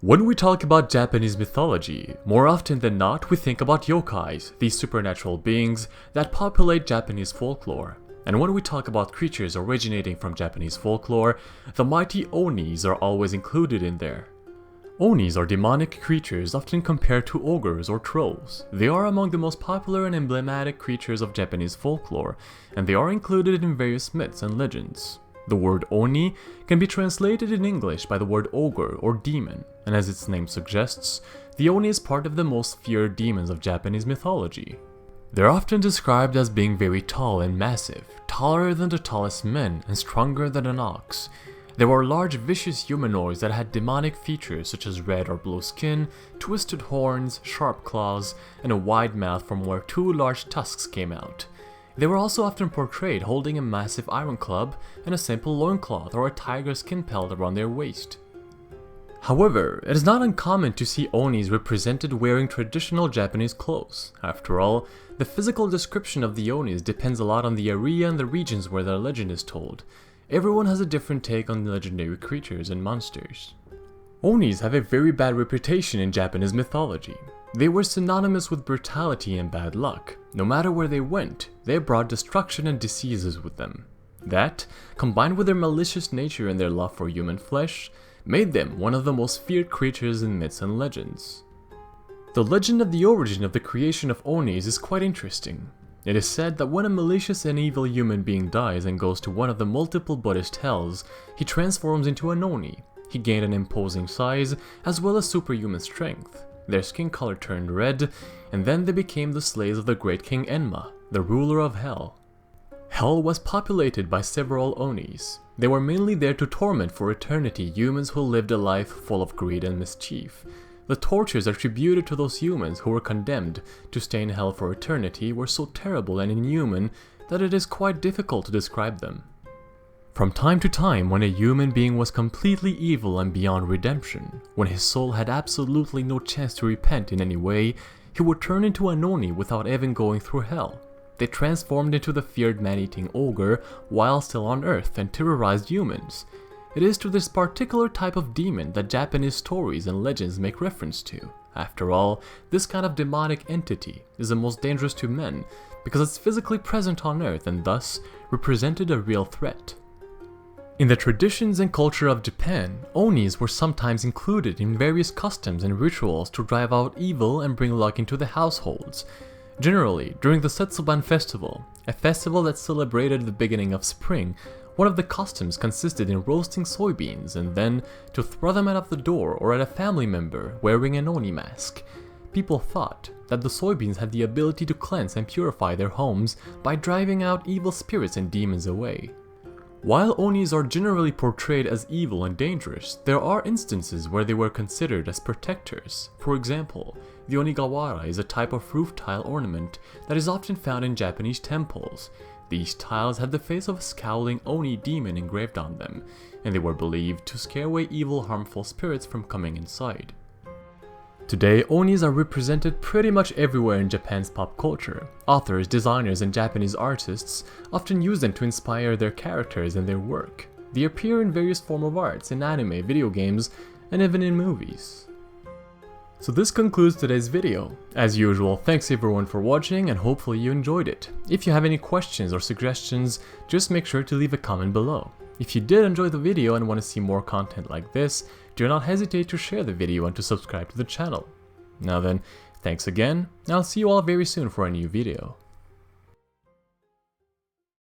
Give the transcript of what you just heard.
When we talk about Japanese mythology, more often than not we think about yokais, these supernatural beings that populate Japanese folklore. And when we talk about creatures originating from Japanese folklore, the mighty onis are always included in there. Onis are demonic creatures often compared to ogres or trolls. They are among the most popular and emblematic creatures of Japanese folklore, and they are included in various myths and legends. The word oni can be translated in English by the word ogre or demon, and as its name suggests, the oni is part of the most feared demons of Japanese mythology. They're often described as being very tall and massive, taller than the tallest men and stronger than an ox. They were large vicious humanoids that had demonic features such as red or blue skin, twisted horns, sharp claws, and a wide mouth from where two large tusks came out. They were also often portrayed holding a massive iron club and a simple loincloth or a tiger skin pelt around their waist. However, it is not uncommon to see onis represented wearing traditional Japanese clothes. After all, the physical description of the onis depends a lot on the area and the regions where their legend is told. Everyone has a different take on the legendary creatures and monsters. Onis have a very bad reputation in Japanese mythology. They were synonymous with brutality and bad luck. No matter where they went, they brought destruction and diseases with them. That, combined with their malicious nature and their love for human flesh, made them one of the most feared creatures in myths and legends. The legend of the origin of the creation of onis is quite interesting. It is said that when a malicious and evil human being dies and goes to one of the multiple Buddhist hells, he transforms into an oni. He gained an imposing size as well as superhuman strength. Their skin color turned red, and then they became the slaves of the great King Enma, the ruler of Hell. Hell was populated by several onis. They were mainly there to torment for eternity humans who lived a life full of greed and mischief. The tortures attributed to those humans who were condemned to stay in hell for eternity were so terrible and inhuman that it is quite difficult to describe them. From time to time, when a human being was completely evil and beyond redemption, when his soul had absolutely no chance to repent in any way, he would turn into an oni without even going through hell. They transformed into the feared man-eating ogre while still on Earth and terrorized humans. It is to this particular type of demon that Japanese stories and legends make reference to. After all, this kind of demonic entity is the most dangerous to men because it's physically present on Earth and thus represented a real threat. In the traditions and culture of Japan, onis were sometimes included in various customs and rituals to drive out evil and bring luck into the households. Generally, during the Setsuban festival, a festival that celebrated the beginning of spring, one of the customs consisted in roasting soybeans and then to throw them out of the door or at a family member wearing an oni mask. People thought that the soybeans had the ability to cleanse and purify their homes by driving out evil spirits and demons away. While onis are generally portrayed as evil and dangerous, there are instances where they were considered as protectors. For example, the onigawara is a type of roof tile ornament that is often found in Japanese temples. These tiles had the face of a scowling oni demon engraved on them, and they were believed to scare away evil, harmful spirits from coming inside. Today, onis are represented pretty much everywhere in Japan's pop culture. Authors, designers, and Japanese artists often use them to inspire their characters and their work. They appear in various forms of arts, in anime, video games, and even in movies. So this concludes today's video. As usual, thanks everyone for watching and hopefully you enjoyed it. If you have any questions or suggestions, just make sure to leave a comment below. If you did enjoy the video and want to see more content like this, do not hesitate to share the video and to subscribe to the channel. Now then, thanks again, and I'll see you all very soon for a new video.